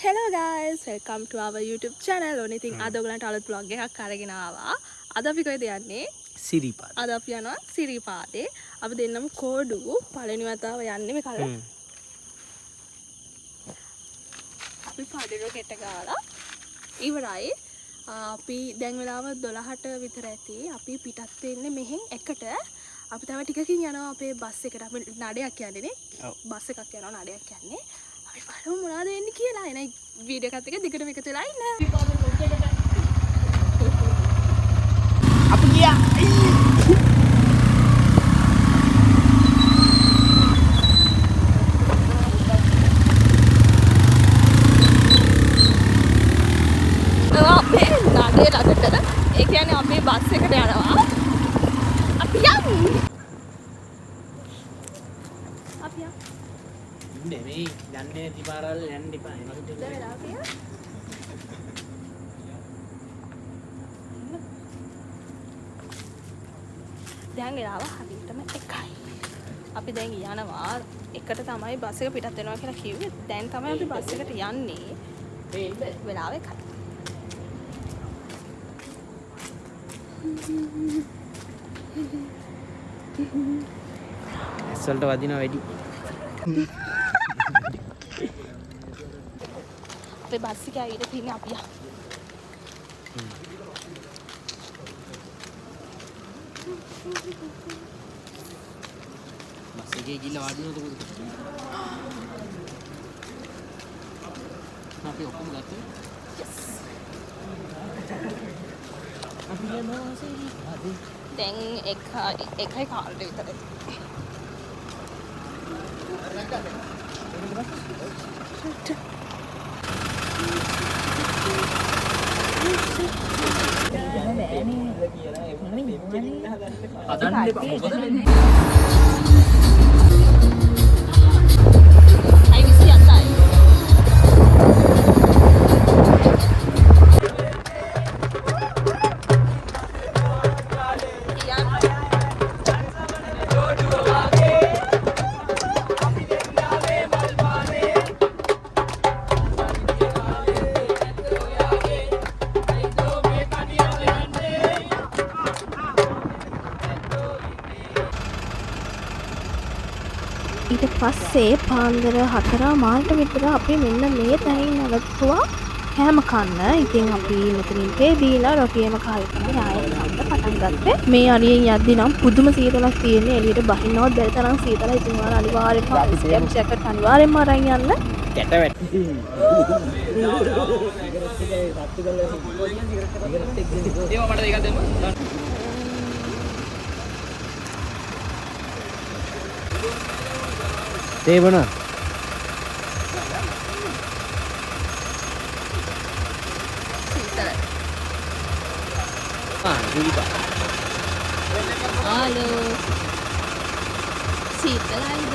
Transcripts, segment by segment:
Hello guys, welcome to our YouTube channel. ඉතින් අද ඔයගලන්ට අලුත් vlog එකක් අරගෙන ආවා. අද අපි කොහෙද යන්නේ? සිරිපාද. අද අපි යනවා සිරිපාදේ. අපි දෙන්නම කෝඩු පළවෙනි වතාව යන්නේ මේ කල. අපි පාඩේට ගෙට ගාලා ඉවරයි. අපි දැන් වෙලාව 12ට විතර ඇති. අපි පිටත් වෙන්නේ මෙහෙන් එකට. අපි තව ටිකකින් යනවා අපේ බස් එකට. අපි නඩයක් යන්නේ නේ. බස් එකක් යනවා නඩයක් යන්නේ. අපි බලමු මොනවද වෙන්නේ කියලා. එන වීඩියෝ එකත් එක්ක දිගටම එකතු වෙලා ඉන්න. අපි ගියා. අපේ නඩේ ළඟට ඒ කියන්නේ අපේ බස් එකට යනවා. අපි යමු. අපි යමු. ඉන්නේ මේ යන්නේ දිපාරවල යන්න එපා. එනකොට වෙලා කියලා. දැන් වෙලාව හරියටම 1යි. අපි දැන් යනවා එකට තමයි බස් එක පිටත් වෙනවා කියලා කිව්වේ. දැන් තමයි අපි බස් එකට යන්නේ. මේ වෙලාව 1යි. ඇස්වලට වදිනවා වැඩි. අපේ බස් එක ඇවිල්ලා තියෙන්නේ අපි යමු. බස් එකේ ගිහලා වදිනවද කොහොමද? අපි ඔක්කොම ගත්තේ. අපි යනවා සිරිපාදේ. දැන් 1යි කාලේ විතරයි. අදන්න එපා. මොකද වෙන්නේ? අයි 28යි. ඊට පස්සේ පාන්දර 4:00 විතර අපි මෙන්න මේ තැනින් නැවතුවා කෑම කන්න. ඉතින් අපි මෙතනින් තේ බීලා රොටියම කාලා තමයි ආයෙත් යන්න පටන් ගත්තේ. මේ අලියෙන් යද්දි නම් පුදුම සීතලක් තියෙන්නේ. එළියට බහින්නවත් බැරි තරම් සීතලයි. ඉතින් ඔයාලා අනිවාර්යෙන්ම ස්ටෙප් ජැකට් අනිවාර්යෙන්ම අරන් යන්න. කැට වැටි. ඒවා මට දෙකක් දෙන්න. තේ බොන. සීතලයි. සිරිපාද. හලෝ. සීතලයිද?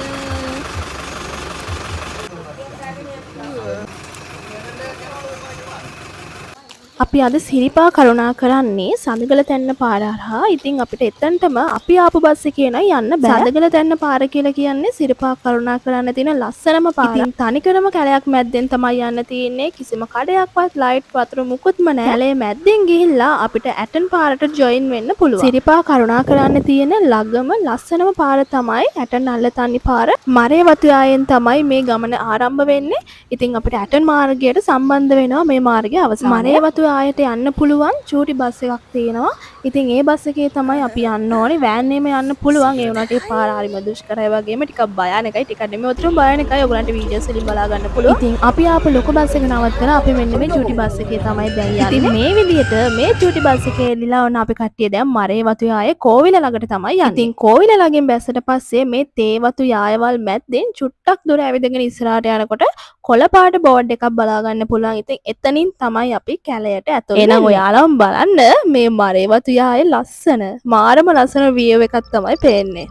අපි අද සිරිපා කරුණා කරන්නේ සඳගල තැන්න පාර හරහා. ඉතින් අපිට එතනටම අපි ආපු බස් එකේ නයි යන්න බෑ. සඳගල තැන්න පාර කියලා කියන්නේ සිරිපා කරුණා කරන්න තියෙන ලස්සනම පාර. ඉතින් තනිකරම කැලයක් මැද්දෙන් තමයි යන්න තියෙන්නේ. කිසිම කඩයක්වත් ලයිට් වතුර මුකුත්ම නැහැ. කැලේ මැද්දෙන් ගිහිල්ලා අපිට ඇටන් පාරට ජොයින් වෙන්න පුළුවන්. සිරිපා කරුණා කරන්න තියෙන ළඟම ලස්සනම පාර තමයි ඇටන් අල්ලතන්නි පාර. මරේ වතුයායෙන් තමයි මේ ගමන ආරම්භ වෙන්නේ. ඉතින් අපිට ඇටන් මාර්ගයට සම්බන්ධ වෙනවා මේ මාර්ගය අවසානයේ. මරේ ආයට යන්න පුළුවන් චූටි බස් එකක් තියෙනවා. ඉතින් ඒ බස් එකේ තමයි අපි යන්න ඕනේ. වෑන් එකේම යන්න පුළුවන්. ඒ වුණාට ඒ පාර හරිම දුෂ්කරයි වගේම ටිකක් භයානකයි. ටිකක් නෙමෙයි උතරම භයානකයි. ඔයගලන්ට වීඩියෝස් වලින් බලා ගන්න පුළුවන්. ඉතින් අපි ආපු ලොකු බස් එක නවත්තලා අපි මෙන්න මේ චූටි බස් එකේ තමයි දැන් යන්නේ. ඉතින් මේ විදිහට මේ චූටි බස් එකේ එලිලා වුණ අපි කට්ටිය දැන් මරේ වතු යායේ කෝවිල ළඟට තමයි යන්නේ. ඉතින් කෝවිල ළඟින් බැස්සට පස්සේ මේ තේ වතු යායවල් මැද්දෙන් චුට්ටක් දුර ඇවිදගෙන ඉස්සරහට යනකොට කොළ පාට බෝඩ් එකක් බලා ගන්න පුළුවන්. ඉතින් එතනින් තමයි අපි කැලයට ඇතුල් වෙන්නේ. එහෙනම් ඔයාලම බලන්න මේ මරේ වතු යායේ ලස්සන මාරම ලස්සන view එකක් තමයි පේන්නේ.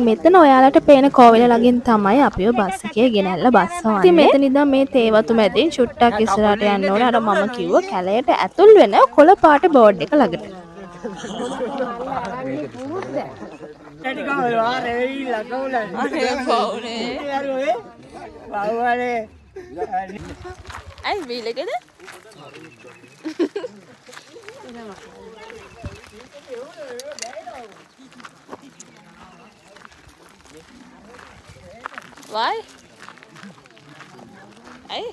මෙතන ඔයාලට පේන කෝවිල ළඟින් තමයි අපිව බස් එකේ ගෙනල්ලා බස්සවන්නේ. ඉතින් මෙතන ඉඳන් මේ තේවතු මැදින් චුට්ටක් ඉස්සරහට යන්න ඕනේ. අර මම කිව්ව කැලයට ඇතුල් වෙන කොළ පාට බෝඩ් එක ළඟට. Ay, bila ka na? Why? Ay,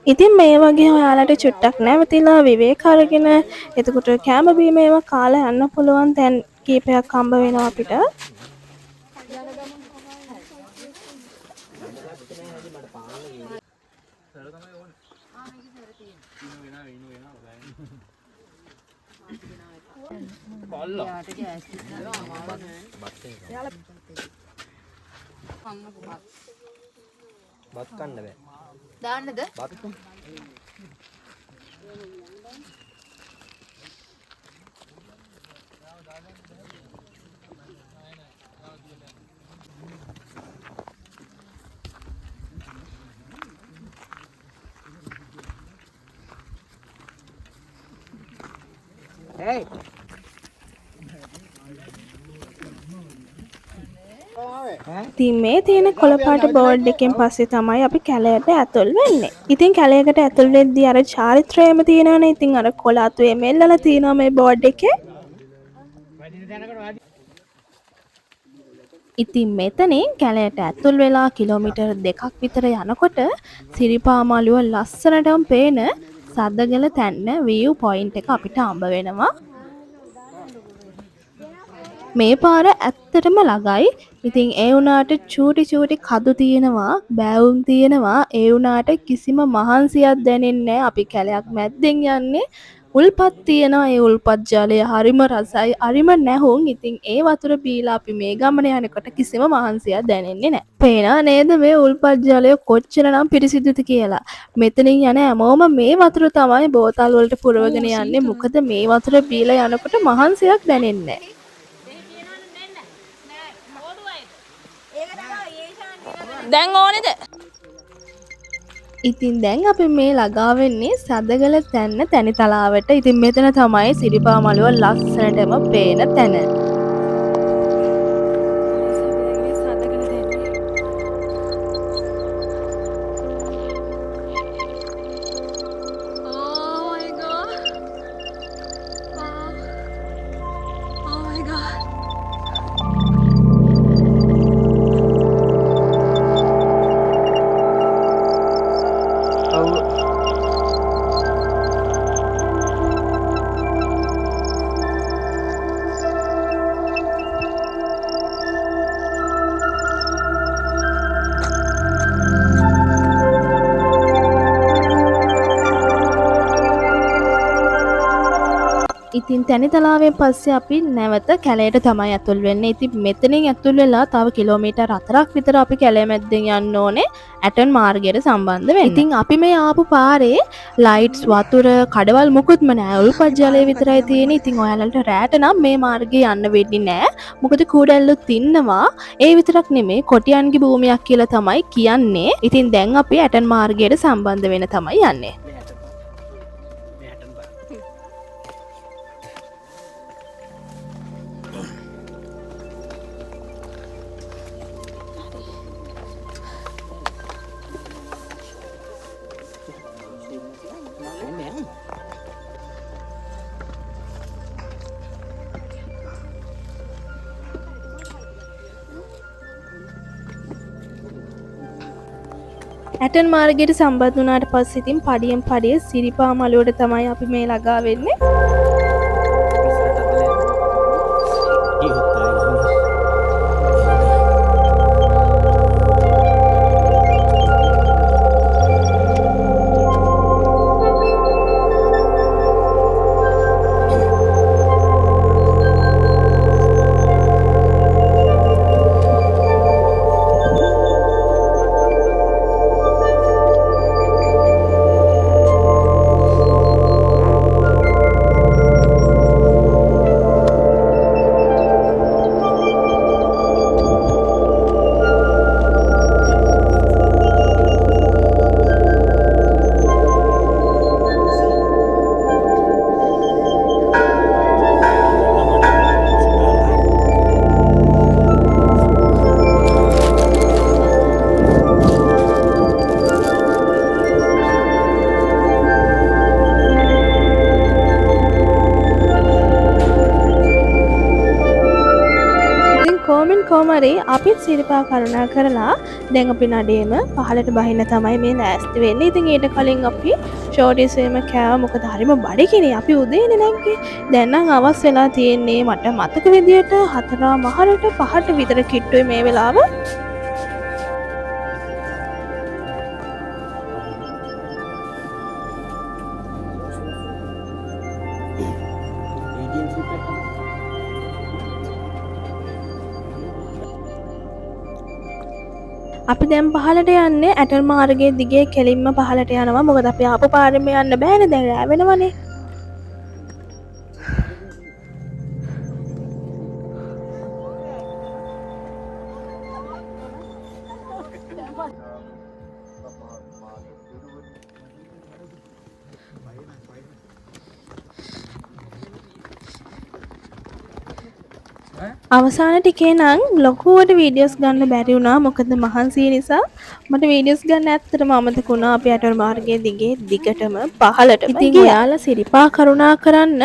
ඉතින් මේ වගේ ඔයාලට චුට්ටක් නැවතිලා විවේක අරගෙන එතකොට කැම බීම ඒවා කාලා යන්න පුළුවන් තැන් කීපයක් හම්බ වෙනවා අපිට. බත් කන්න බෑ. දාන්නද? Hey. ඉතින් මේ තියෙන කොළපාට බෝඩ් එකෙන් පස්සේ තමයි අපි කැලයට ඇතුල් වෙන්නේ. ඉතින් කැලයකට ඇතුල් වෙද්දී අර චාරිත්‍රයම තියෙනවනේ. ඉතින් අර කොළ අතුවේ මෙල්ලලා තියෙනවා මේ බෝඩ් එකේ. ඉතින් මෙතනින් කැලයට ඇතුල් වෙලා කිලෝමීටර් 2ක් විතර යනකොට සිරිපා මළුව ලස්සනටම පේන සද්දගල තැන්න view point එක අපිට හම්බ වෙනවා. මේ පාර ඇත්තටම ළඟයි. ඉතින් ඒ වුණාට චූටි කදු තියෙනවා, බෑවුම් තියෙනවා. ඒ වුණාට කිසිම මහන්සියක් දැනෙන්නේ නැහැ. අපි කැලයක් මැද්දෙන් යන්නේ. උල්පත් තියෙනවා. ඒ උල්පත් ජලය හරිම රසයි, හරිම නැහුම්. ඉතින් ඒ වතුර බීලා අපි මේ ගමන යනකොට කිසිම මහන්සියක් දැනෙන්නේ නැහැ. පේනවා නේද මේ උල්පත් ජලය කොච්චරනම් පිරිසිදුද කියලා. මෙතනින් යන හැමෝම මේ වතුර තමයි බෝතල් වලට පුරවගෙන යන්නේ. මොකද මේ වතුර බීලා යනකොට මහන්සියක් දැනෙන්නේ නැහැ. දැන් ඕනේද? ඉතින් දැන් අපි මේ ළඟා වෙන්නේ සදගල තැන්න තැනිතලාවට. ඉතින් මෙතන තමයි සිරිපා මළුව ලස්සනටම පේන තැන. ඉතින් තැනිතලාවෙන් පස්සේ අපි නැවත කැලයට තමයි ඇතුල් වෙන්නේ. ඉතින් මෙතනින් ඇතුල් වෙලා තව කිලෝමීටර් 4ක් විතර අපි කැලේ මැද්දෙන් යන්න ඕනේ ඇටන් මාර්ගයට සම්බන්ධ වෙන්න. ඉතින් අපි මේ ආපු පාරේ ලයිට්ස්, වතුර, කඩවල් මොකුත්ම නැහැ. උල්පත් ජලය විතරයි තියෙන්නේ. ඉතින් ඔයාලට රැට නම් මේ මාර්ගේ යන්න වෙන්නේ නැහැ. මොකද කූඩැල්ලුත් ඉන්නවා. ඒ විතරක් නෙමෙයි කොටියන්ගේ භූමියක් කියලා තමයි කියන්නේ. ඉතින් දැන් අපි ඇටන් මාර්ගයට සම්බන්ධ වෙන තමයි යන්නේ. ඇටන් මාර්ගයට සම්බන්ධ වුණාට පස්සේ ඉතින් පඩියෙන් පඩිය සිරිපා මළුවට තමයි අපි මේ ළඟා වෙන්නේ. කොමෙන්ට් කොමරි අපිත් සිරිපා කරුණා කරලා දැන් අපි නඩේම පහලට බහින්න තමයි මේ ලෑස්ති වෙන්නේ. ඉතින් ඊට කලින් අපි ෂෝටිස් එකම කෑවා. මොකද හරිම බඩගිනි. අපි උදේනේ නැග්ගේ. දැන් නම් අවස් වෙලා තියෙන්නේ මට මතක විදියට 4:00 5ට විතර කිට්ටුයි මේ වෙලාව. අපි දැන් පහලට යන්නේ ඇටල් මාර්ගයේ දිගේ කෙලින්ම පහලට යනවා. මොකද අපි ආපු පාරෙම යන්න බෑනේ, දැන් රෑ වෙනවනේ. අවසාන ටිකේ නම් ලොකුවට වීඩියෝස් ගන්න බැරි වුණා. මොකද මහන්සිය නිසා මට වීඩියෝස් ගන්න ඇත්තටම අමතක වුණා. අපි අටල් මාර්ගයේ දිගේ දිගටම පහලට. ඉතින් ඔයාලා සිරිපා කරුණා කරන්න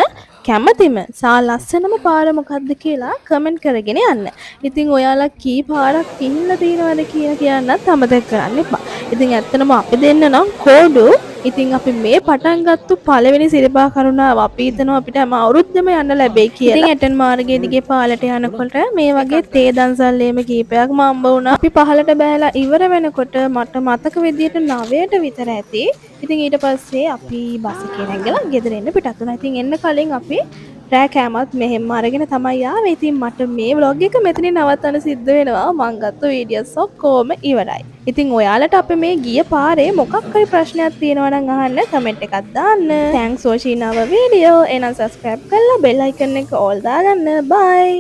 කැමතිම සා ලස්සනම පාර මොකක්ද කියලා කමෙන්ට් කරගෙන යන්න. ඉතින් ඔයාලා කී පාරක් ගිහිල්ලා තියෙනවද කියලා කියන්නත් අමතක කරන්න එපා. ඉතින් ඇත්තටම අපි දෙන්න නම් කෝඩු. ඉතින් අපි මේ පටන් ගත්තු පළවෙනි සිරිපා කරුණාව අපි හිතනවා අපිට හැම අවුරුද්දම යන්න ලැබෙයි කියලා. ඉතින් ඇටන් මාර්ගයේ දිගේ පාලට යනකොට මේ වගේ තේ දන්සල්ලේම කීපයක් මම්බ වුණා. අපි පහලට බෑලා ඉවර වෙනකොට මට මතක විදියට 9ට විතර ඇති. ඉතින් ඊට පස්සේ අපි බස් එකේ නැගලා ගෙදර එන්න පිටත් වුණා. ඉතින් එන්න කලින් අපි රෑ කෑමත් මෙහෙම අරගෙන තමයි ආවේ. ඉතින් මට මේ vlog එක මෙතනින් නවත්තන්න සිද්ධ වෙනවා. මං ගත්ත වීඩියෝස් ඔක්කොම ඉවරයි. ඉතින් ඔයාලට අපි මේ ගිය පාරේ මොකක් හරි ප්‍රශ්නයක් තියෙනවා නම් අහන්න කමෙන්ට් එකක් දාන්න. thanks for watching our video. එහෙනම් subscribe කරලා bell icon එක all දාගන්න. bye.